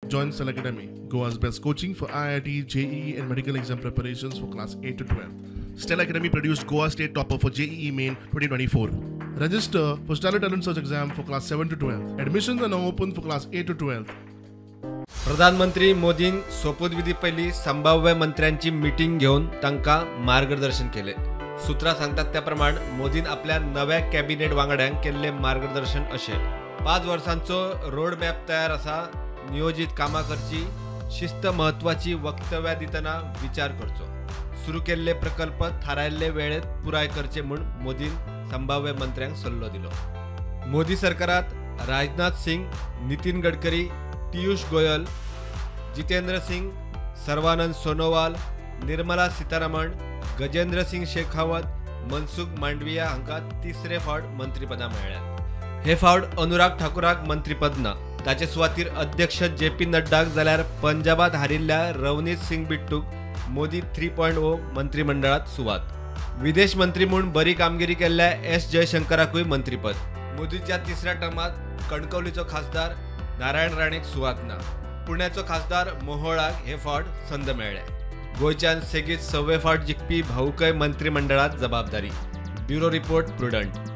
Join Stella Academy, Goa's best coaching for IIT, JEE and medical exam preparations for class 8 to 12. Stella Academy produced Goa State Topper for JEE Main 2024. Register for Stella Talent Search exam for class 7 to 12. Admissions are now open for class 8 to 12. प्रधानमंत्री मोदीन सोपुतविधी पहिली संभाव्य मंत्र्यांची meeting घेऊन तांकां मार्गदर्शन केले. सूत्रां सांगतात त्याप्रमाण मोदीन आपल्या नव्या कॅबिनेट वांगड्यांक केल्ले मार्गदर्शन अशें 5 वर्सांचो रोड मॅप तयार आसा. नियोजित कामां करची, शिस्त महत्वाची वक्तव्यां दितना विचार करचो, सुरू केल्ले प्रकल्प थारायल्ले वेळेत पुराय करचे म्हूण मोदीन संभाव्य मंत्र्यांक सल्लो दिलो. मोदी सरकारात राजनाथ सिंग, नितीन गडकरी, पीयूष गोयल, जितेंद्र सिंग, सर्वानंद सोनोवाल, निर्मला सीतारामन, गजेंद्र सिंग शेखावत, मनसुख मांडविया हांकां तिसरे फावट मंत्रीपदां मेळ्ळ्यात. हे फावट अनुराग ठाकुराक मंत्रीपद ना. ताचे सुवातेर अध्यक्ष JP नड्डाक जाल्यार पंजाबात हारिल्ल्या रवनीत सिंग बिट्टूक मोदी 3.0 मंत्रिमंडळात सुवात. विदेश मंत्री म्हणून बरी कामगिरी केल्ल्या S जयशंकराकूय मंत्रीपद. मोदीच्या तिसऱ्या टर्मात कणकवलीचो खासदार नारायण राणेक सुवात ना. पुण्याचो खासदार मोहोळाक हे फावट संद मेळ्ळे. गोंयच्यान सेगीत 6वे फावट जिखपी भाऊकय मंत्रिमंडळात जबाबदारी. Bureau report prudent.